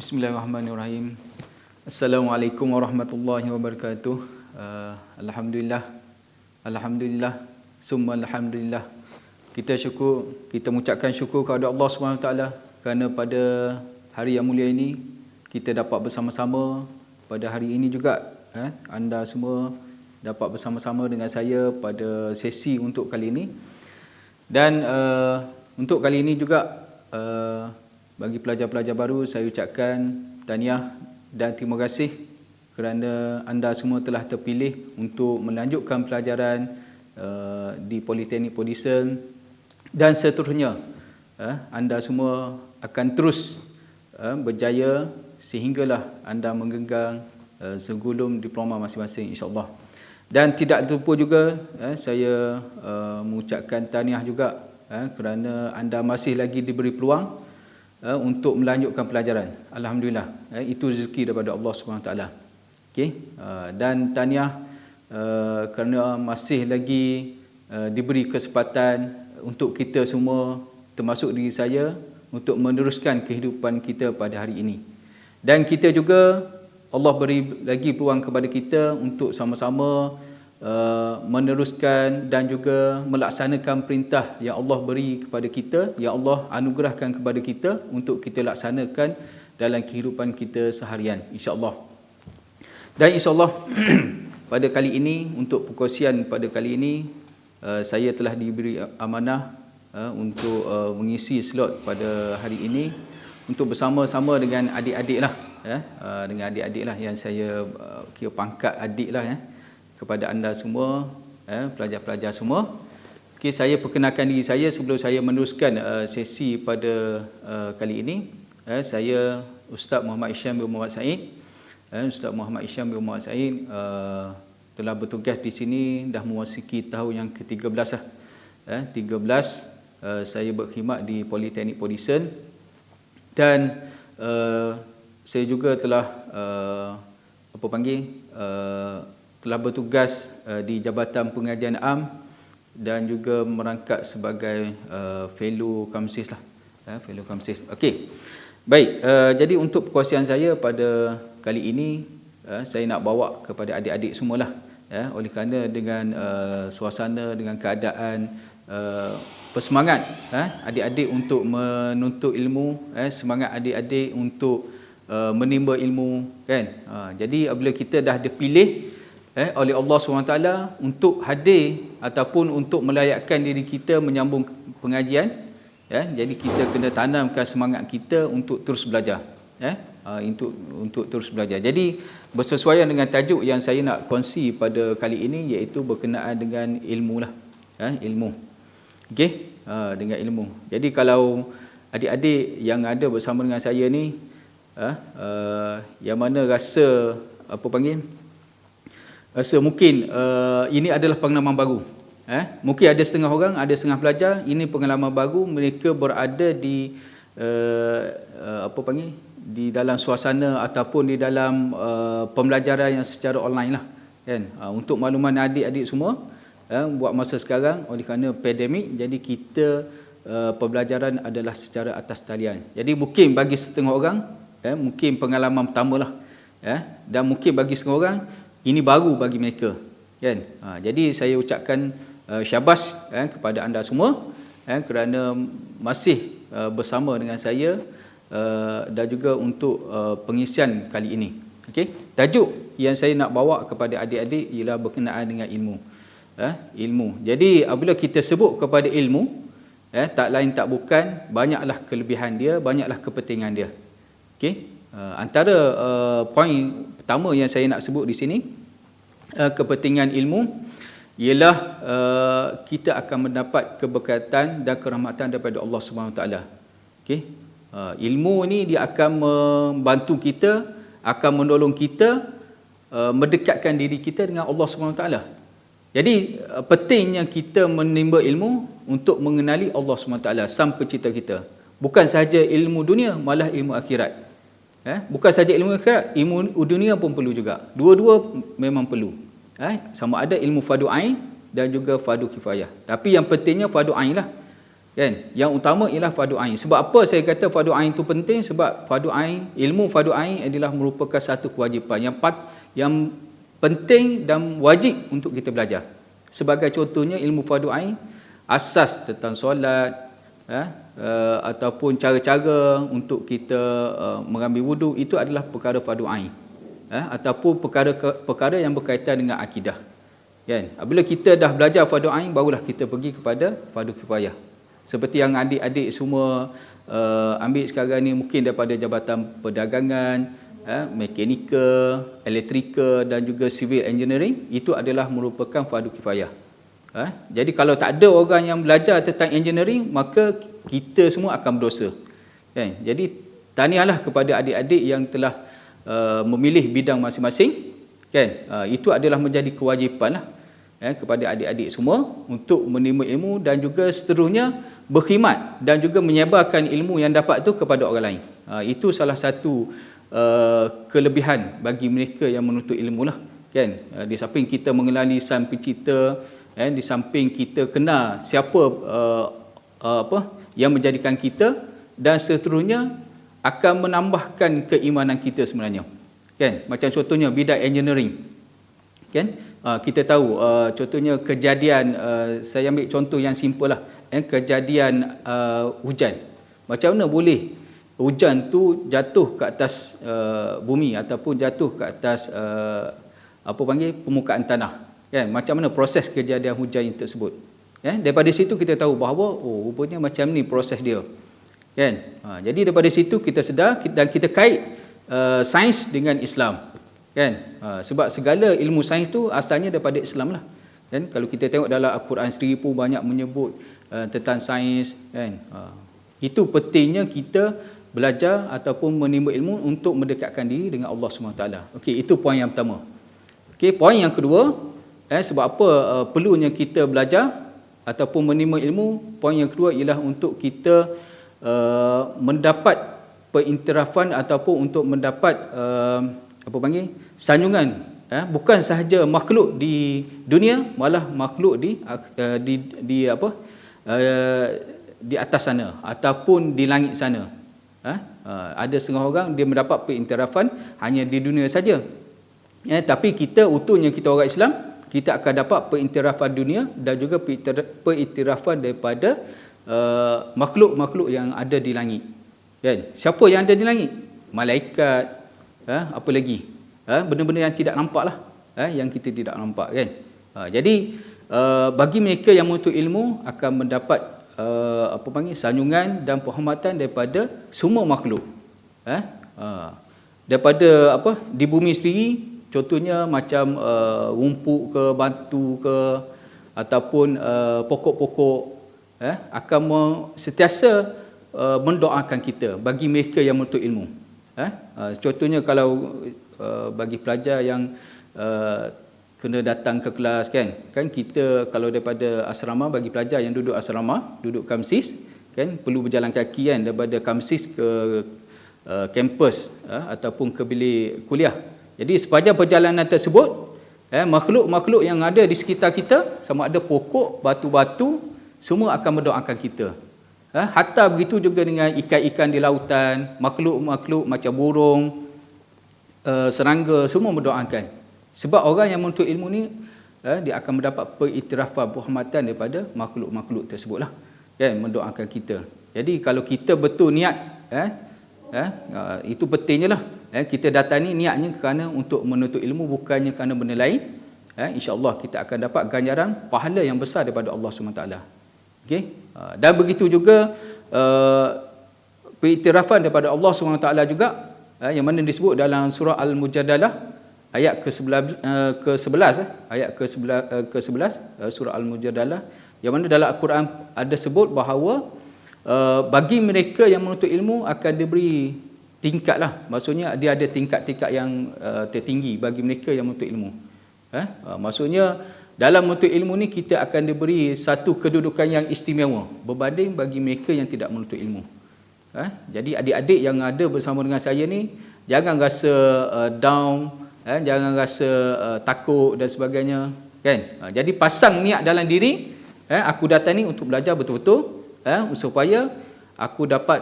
Bismillahirrahmanirrahim. Assalamualaikum warahmatullahi wabarakatuh. Alhamdulillah. Alhamdulillah. Summa alhamdulillah. Kita mengucapkan syukur kepada Allah SWT kerana pada hari yang mulia ini kita dapat bersama-sama pada hari ini juga. Anda semua dapat bersama-sama dengan saya pada sesi untuk kali ini. Dan untuk kali ini juga bagi pelajar-pelajar baru, saya ucapkan tahniah dan terima kasih kerana anda semua telah terpilih untuk melanjutkan pelajaran di Politeknik Podisan dan seterusnya. Anda semua akan terus berjaya sehinggalah anda menggenggam segulung diploma masing-masing, insya-Allah. Dan tidak terlupa juga saya mengucapkan tahniah juga kerana anda masih lagi diberi peluang untuk melanjutkan pelajaran. Alhamdulillah, itu rezeki daripada Allah SWT. Okey, dan tahniah kerana masih lagi diberi kesempatan untuk kita semua, termasuk diri saya, untuk meneruskan kehidupan kita pada hari ini. Dan kita juga, Allah beri lagi peluang kepada kita untuk sama-sama meneruskan dan juga melaksanakan perintah yang Allah beri kepada kita, yang Allah anugerahkan kepada kita untuk kita laksanakan dalam kehidupan kita seharian, insya-Allah. Dan insya-Allah pada kali ini, untuk perkongsian pada kali ini, saya telah diberi amanah untuk mengisi slot pada hari ini untuk bersama-sama dengan adik-adik lah, dengan adik-adik lah yang saya kira pangkat adik lah kepada anda semua, pelajar-pelajar semua. Okey, saya perkenalkan diri saya sebelum saya meneruskan sesi pada kali ini. Saya Ustaz Muhammad Isyam bin Muhammad Said. Ustaz Muhammad Isyam bin Muhammad Said telah bertugas di sini dah memasuki tahun yang ke-13 lah. 13 saya berkhidmat di Politeknik Podisan dan saya juga telah telah bertugas di Jabatan Pengajian Am dan juga merangkap sebagai fellow Kamsis lah, fellow Kamsis. Okey. Baik, jadi untuk perkongsian saya pada kali ini saya nak bawa kepada adik-adik semualah, oleh kerana dengan suasana, dengan keadaan bersemangat adik-adik untuk menuntut ilmu, semangat adik-adik untuk menimba ilmu, kan. Jadi apabila kita dah dipilih oleh Allah SWT untuk hadir ataupun untuk melayakkan diri kita menyambung pengajian, jadi kita kena tanamkan semangat kita untuk terus belajar, untuk terus belajar. Jadi bersesuaian dengan tajuk yang saya nak kongsi pada kali ini, iaitu berkenaan dengan ilmu lah, ilmu. Okey, dengan ilmu. Jadi kalau adik-adik yang ada bersama dengan saya ni, yang mana rasa rasa mungkin ini adalah pengalaman baru. Mungkin ada setengah orang, ada setengah pelajar, ini pengalaman baru, mereka berada di di dalam suasana ataupun di dalam pembelajaran yang secara online lah, kan. Untuk makluman adik-adik semua, buat masa sekarang oleh kerana pandemik, jadi kita pembelajaran adalah secara atas talian. Jadi mungkin bagi setengah orang mungkin pengalaman pertama lah, dan mungkin bagi setengah orang ini baru bagi mereka, kan. Jadi saya ucapkan syabas kepada anda semua kerana masih bersama dengan saya dan juga untuk pengisian kali ini. Okey, tajuk yang saya nak bawa kepada adik-adik ialah berkenaan dengan ilmu. Ilmu. Jadi apabila kita sebut kepada ilmu, tak lain tak bukan, banyaklah kelebihan dia, banyaklah kepentingan dia. Okey, antara poin pertama yang saya nak sebut di sini, kepentingan ilmu ialah kita akan mendapat keberkatan dan kerahmatan daripada Allah SWT. Okey, ilmu ni dia akan membantu kita, akan menolong kita mendekatkan diri kita dengan Allah SWT. Jadi pentingnya kita menimba ilmu untuk mengenali Allah SWT, Sang Pencipta kita. Bukan sahaja ilmu dunia, malah ilmu akhirat. Bukan saja ilmu akhirat, ilmu dunia pun perlu juga. Dua-dua memang perlu. Sama ada ilmu fardu ain dan juga fardu kifayah. Tapi yang pentingnya fardu ain lah. Kan? Yang utama ialah fardu ain. Sebab apa saya kata fardu ain itu penting? Sebab fardu ain, ilmu fardu ain adalah merupakan satu kewajipan yang penting dan wajib untuk kita belajar. Sebagai contohnya ilmu fardu ain, asas tentang solat, ataupun cara-cara untuk kita mengambil wuduk, itu adalah perkara fardu ain, ataupun perkara yang berkaitan dengan akidah. Kan? Bila kita dah belajar fardu ain, barulah kita pergi kepada fardu kifayah. Seperti yang adik-adik semua ambil sekarang ni, mungkin daripada jabatan perdagangan, mekanikal, elektrikal dan juga civil engineering, itu adalah merupakan fardu kifayah. Jadi kalau tak ada orang yang belajar tentang engineering, maka kita semua akan berdosa. Kan? Jadi tahniahlah kepada adik-adik yang telah memilih bidang masing-masing. Kan? Itu adalah menjadi kewajipan lah, kepada adik-adik semua untuk menerima ilmu dan juga seterusnya berkhidmat dan juga menyebarkan ilmu yang dapat tu kepada orang lain. Itu salah satu kelebihan bagi mereka yang menuntut ilmu lah. Kan? Di samping kita mengenali sang pencipta, di samping kita kenal siapa yang menjadikan kita, dan seterusnya akan menambahkan keimanan kita sebenarnya. Kan? Macam contohnya bidang engineering. Kan? Kita tahu contohnya kejadian, saya ambil contoh yang simple lah, kejadian hujan. Macam mana boleh hujan tu jatuh ke atas bumi ataupun jatuh ke atas permukaan tanah. Kan? Macam mana proses kejadian hujan tersebut. Daripada situ kita tahu bahawa rupanya macam ni proses dia. Kan? Jadi daripada situ kita sedar dan kita kait sains dengan Islam. Kan? Sebab segala ilmu sains tu asalnya daripada Islam lah. Kan? Kalau kita tengok dalam Al-Quran sendiri pun banyak menyebut tentang sains. Kan? Itu pentingnya kita belajar ataupun menimba ilmu untuk mendekatkan diri dengan Allah SWT. Okey, itu poin yang pertama. Okey, poin yang kedua, sebab apa perlunya kita belajar ataupun menimba ilmu? Poin yang kedua ialah untuk kita mendapat perintirafan ataupun untuk mendapat sanjungan, bukan sahaja makhluk di dunia, malah makhluk di atas sana ataupun di langit sana. Ada setengah orang dia mendapat perintirafan hanya di dunia saja. Tapi kita utuhnya, kita orang Islam, kita akan dapat perintirafan dunia dan juga perintirafan daripada makhluk-makhluk yang ada di langit. Kan? Siapa yang ada di langit? Malaikat, apa lagi? Benda-benda yang tidak nampak lah, yang kita tidak nampak. Kan? Jadi bagi mereka yang menuntut ilmu akan mendapat sanjungan dan penghormatan daripada semua makhluk. Daripada di bumi sendiri, contohnya macam rumput ke, batu ke, ataupun pokok-pokok, akan sentiasa mendoakan kita bagi mereka yang menuntut ilmu. Contohnya kalau bagi pelajar yang kena datang ke kelas, kan kita kalau daripada asrama, bagi pelajar yang duduk asrama, duduk kamsis, kan perlu berjalan kaki kan daripada kamsis ke kampus ataupun ke bilik kuliah. Jadi sepanjang perjalanan tersebut, makhluk-makhluk yang ada di sekitar kita, sama ada pokok, batu-batu, semua akan mendoakan kita. Hatta begitu juga dengan ikan-ikan di lautan, makhluk-makhluk macam burung, serangga, semua mendoakan. Sebab orang yang menuntut ilmu ni, dia akan mendapat pengiktirafan, penghormatan daripada makhluk-makhluk tersebutlah, kan, mendoakan kita. Jadi kalau kita betul niat, itu pentingnya lah. Kita datang ni niatnya kerana untuk menuntut ilmu, bukannya kerana benda lain. InsyaAllah kita akan dapat ganjaran pahala yang besar daripada Allah SWT. Okay? Dan begitu juga pengiktirafan daripada Allah SWT juga, yang mana disebut dalam surah Al-Mujadalah ayat ke-11, ayat ke-11 surah Al-Mujadalah, yang mana dalam Al-Quran ada sebut bahawa bagi mereka yang menuntut ilmu akan diberi tingkat lah. Maksudnya dia ada tingkat-tingkat yang tertinggi bagi mereka yang menuntut ilmu. Maksudnya dalam menuntut ilmu ni kita akan diberi satu kedudukan yang istimewa berbanding bagi mereka yang tidak menuntut ilmu. Jadi adik-adik yang ada bersama dengan saya ni, jangan rasa down, jangan rasa takut dan sebagainya, kan? Jadi pasang niat dalam diri, aku datang ni untuk belajar betul-betul, supaya aku dapat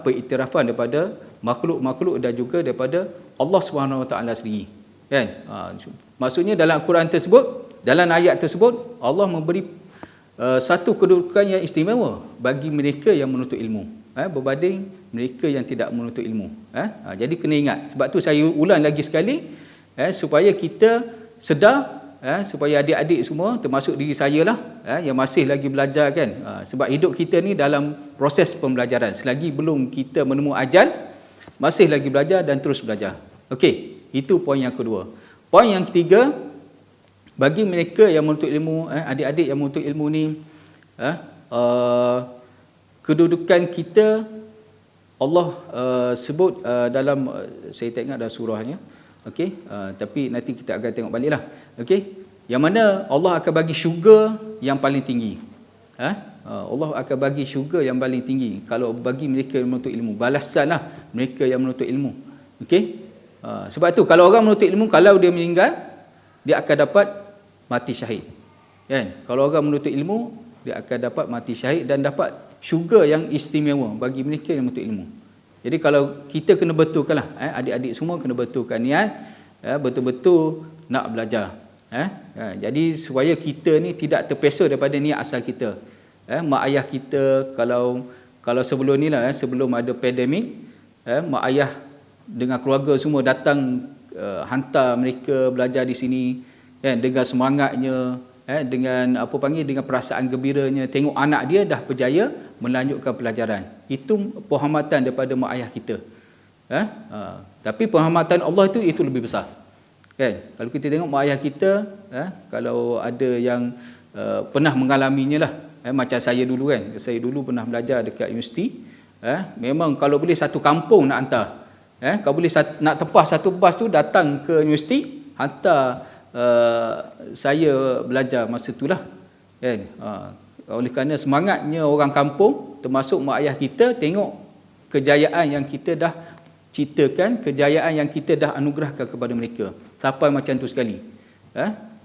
pengiktirafan daripada makhluk-makhluk dan juga daripada Allah Subhanahu Wa Taala sendiri. Kan? Maksudnya dalam Al-Quran tersebut, dalam ayat tersebut, Allah memberi satu kedudukan yang istimewa bagi mereka yang menuntut ilmu, berbanding mereka yang tidak menuntut ilmu. Jadi kena ingat. Sebab tu saya ulang lagi sekali, supaya kita sedar, supaya adik-adik semua, termasuk diri saya lah, yang masih lagi belajar kan. Sebab hidup kita ni dalam proses pembelajaran. Selagi belum kita menemu ajal, masih lagi belajar dan terus belajar. Okey, itu poin yang kedua. Poin yang ketiga, bagi mereka yang menuntut ilmu, adik-adik yang menuntut ilmu ni, kedudukan kita Allah sebut dalam, saya tak ingat dah surahnya, okey, tapi nanti kita akan tengok baliklah, okey, yang mana Allah akan bagi syurga yang paling tinggi. Allah akan bagi syurga yang paling tinggi kalau bagi mereka yang menuntut ilmu, balasanlah mereka yang menuntut ilmu. Okey, sebab tu kalau orang menuntut ilmu, kalau dia meninggal, dia akan dapat mati syahid. Kan? Kalau orang menuntut ilmu, dia akan dapat mati syahid dan dapat syurga yang istimewa bagi mereka yang menuntut ilmu. Jadi kalau kita kena betulkanlah, adik-adik semua kena betulkan niat, betul-betul nak belajar. Jadi supaya kita ni tidak terpesa daripada niat asal kita. Mak ayah kita, kalau sebelum ni lah, sebelum ada pandemik, mak ayah dengan keluarga semua datang hantar mereka belajar di sini, dengan semangatnya, dengan dengan perasaan gembiranya, tengok anak dia dah berjaya melanjutkan pelajaran. Itu penghormatan daripada mak ayah kita. Tapi penghormatan Allah itu lebih besar. Kan? Kalau kita tengok mak ayah kita, kalau ada yang pernah mengalaminya lah, macam saya dulu kan, saya dulu pernah belajar dekat universiti, memang kalau boleh satu kampung nak hantar, kalau boleh nak tepah satu bas tu datang ke universiti, hantar saya belajar masa itulah, kan. Oleh kerana semangatnya orang kampung, termasuk mak ayah kita, tengok kejayaan yang kita dah ciptakan, kejayaan yang kita dah anugerahkan kepada mereka, sampai macam tu sekali.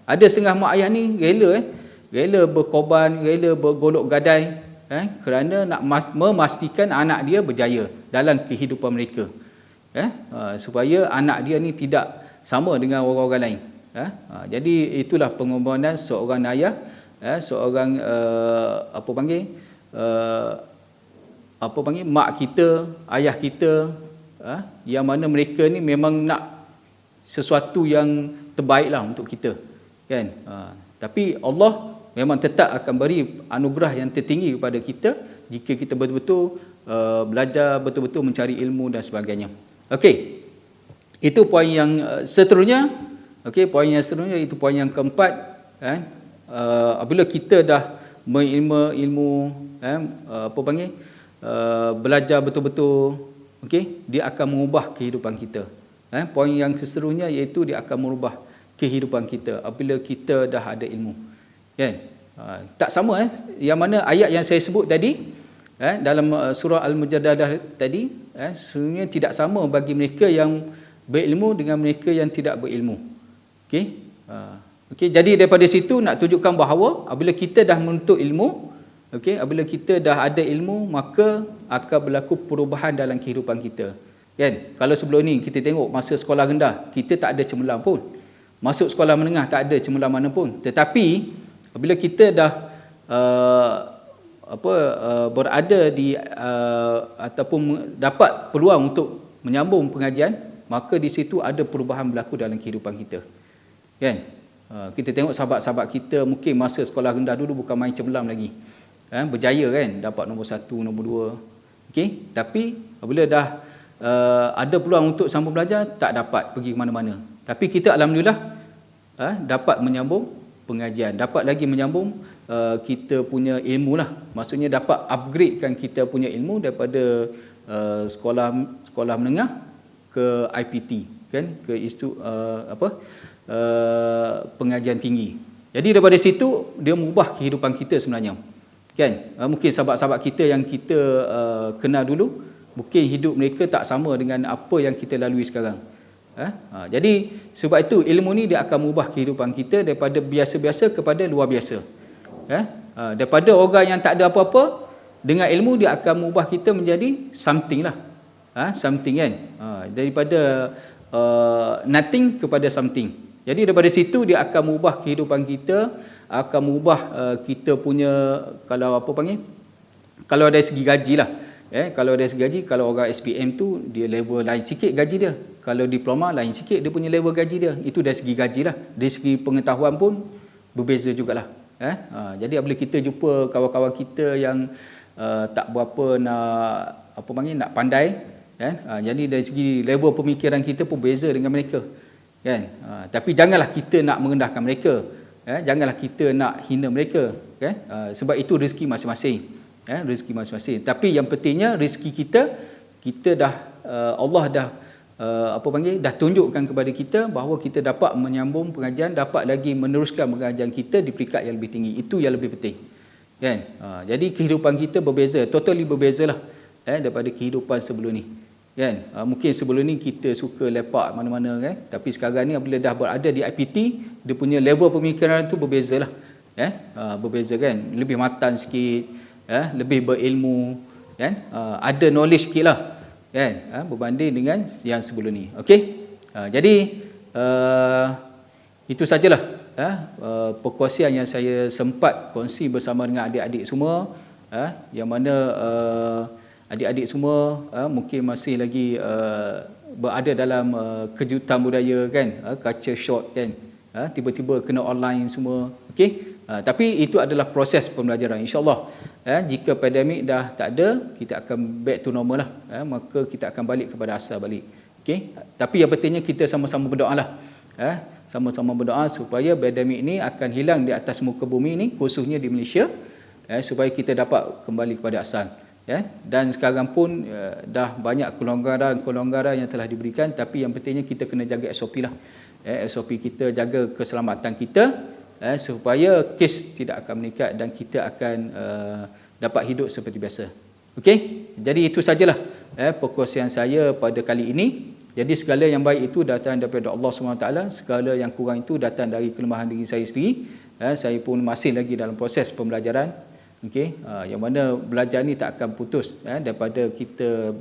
Ada setengah mak ayah ni rela berkorban, rela bergolok gadai, kerana nak memastikan anak dia berjaya dalam kehidupan mereka, supaya anak dia ni tidak sama dengan orang-orang lain. Jadi itulah pengorbanan seorang ayah, seorang mak kita, ayah kita, yang mana mereka ni memang nak sesuatu yang terbaiklah untuk kita, kan. Tapi Allah memang tetap akan beri anugerah yang tertinggi kepada kita jika kita betul-betul belajar, betul-betul mencari ilmu dan sebagainya. Okey, itu poin yang seterusnya. Okey, poin yang seterusnya itu poin yang keempat. Apabila kita dah ilmu, belajar betul-betul, okey, dia akan mengubah kehidupan kita. Poin yang seterusnya iaitu dia akan merubah kehidupan kita apabila kita dah ada ilmu. Kan? Tak sama yang mana ayat yang saya sebut tadi, dalam surah Al-Mujadalah tadi, sebenarnya tidak sama bagi mereka yang berilmu dengan mereka yang tidak berilmu. Okey, jadi daripada situ nak tunjukkan bahawa apabila kita dah menuntut ilmu, apabila kita dah ada ilmu, maka akan berlaku perubahan dalam kehidupan kita. Kan? Kalau sebelum ni kita tengok masa sekolah rendah, kita tak ada cemerlang pun. Masuk sekolah menengah tak ada cemerlang mana pun. Tetapi apabila kita dah berada di ataupun dapat peluang untuk menyambung pengajian, maka di situ ada perubahan berlaku dalam kehidupan kita. Kan? Kita tengok sahabat-sahabat kita mungkin masa sekolah rendah dulu bukan main cemerlang lagi. Berjaya kan, dapat nombor 1, nombor 2. Okey, tapi apabila dah ada peluang untuk sambung belajar, tak dapat pergi ke mana-mana. Tapi kita alhamdulillah dapat menyambung pengajian, dapat lagi menyambung kita punya ilmu lah. Maksudnya dapat upgradekan kita punya ilmu daripada sekolah menengah ke IPT, kan, ke pengajian tinggi. Jadi daripada situ dia mengubah kehidupan kita sebenarnya, kan. Mungkin sahabat-sahabat kita yang kita kenal dulu, mungkin hidup mereka tak sama dengan apa yang kita lalui sekarang. Jadi sebab itu ilmu ni dia akan mengubah kehidupan kita daripada biasa-biasa kepada luar biasa. Daripada orang yang tak ada apa-apa, Dengan ilmu dia akan mengubah kita menjadi something lah. Something kan. Daripada nothing kepada something. Jadi daripada situ dia akan mengubah kehidupan kita, akan mengubah kita punya, kalau apa panggil, kalau dari segi gaji lah. Kalau dari segi gaji, kalau orang SPM tu dia level lain sikit gaji dia. Kalau diploma lain sikit dia punya level gaji dia. Itu dari segi gaji lah. Dari segi pengetahuan pun berbeza jugalah. Jadi apabila kita jumpa kawan-kawan kita yang tak berapa nak pandai, jadi dari segi level pemikiran kita pun beza dengan mereka, kan. Tapi janganlah kita nak merendahkan mereka, janganlah kita nak hina mereka, kan. Sebab itu rezeki masing-masing, rezeki masing-masing. Tapi yang pentingnya rezeki kita dah Allah dah dah tunjukkan kepada kita bahawa kita dapat menyambung pengajian, dapat lagi meneruskan pengajian kita di peringkat yang lebih tinggi. Itu yang lebih penting, kan. Jadi kehidupan kita berbeza, totally berbezalah daripada kehidupan sebelum ni, kan. Mungkin sebelum ni kita suka lepak mana-mana, kan. Tapi sekarang ni apabila dah berada di IPT, dia punya level pemikiran tu berbezalah, berbeza, kan. Lebih matang sikit, lebih berilmu, kan. Ada knowledge sikit lah, kan, berbanding dengan yang sebelum ni. Okey. Jadi itu sajalah perkongsian yang saya sempat kongsi bersama dengan adik-adik semua, yang mana adik-adik semua mungkin masih lagi berada dalam kejutan budaya, kan, culture shock, kan, tiba-tiba kena online semua. Okey. Tapi itu adalah proses pembelajaran, insya-Allah. Jika pandemik dah tak ada, kita akan back to normal lah, maka kita akan balik kepada asal balik. Okey. Tapi yang pentingnya kita sama-sama berdoa lah, sama-sama berdoa supaya pandemik ni akan hilang di atas muka bumi ni, khususnya di Malaysia, supaya kita dapat kembali kepada asal. Dan sekarang pun dah banyak kelonggaran yang telah diberikan, tapi yang pentingnya kita kena jaga SOP lah. SOP kita, jaga keselamatan kita, supaya kes tidak akan meningkat dan kita akan dapat hidup seperti biasa. Okey, jadi itu sajalah perkongsian saya pada kali ini. Jadi segala yang baik itu datang daripada Allah SWT, segala yang kurang itu datang dari kelemahan diri saya sendiri. Saya pun masih lagi dalam proses pembelajaran. Okey, yang mana belajar ni tak akan putus, daripada kita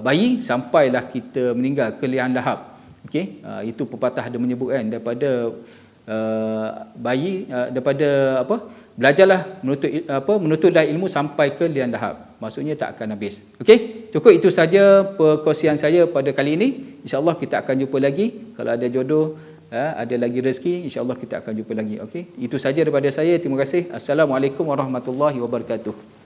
bayi sampailah kita meninggal ke liang lahap. Okey, itu pepatah ada menyebut, kan, daripada bayi, daripada belajarlah menuntutlah ilmu sampai ke liang lahap, maksudnya tak akan habis. Okey, cukup itu saja perkongsian saya pada kali ini. InsyaAllah kita akan jumpa lagi, kalau ada jodoh, ada lagi rezeki, insyaAllah kita akan jumpa lagi. Okey, itu saja daripada saya. Terima kasih. Assalamualaikum warahmatullahi wabarakatuh.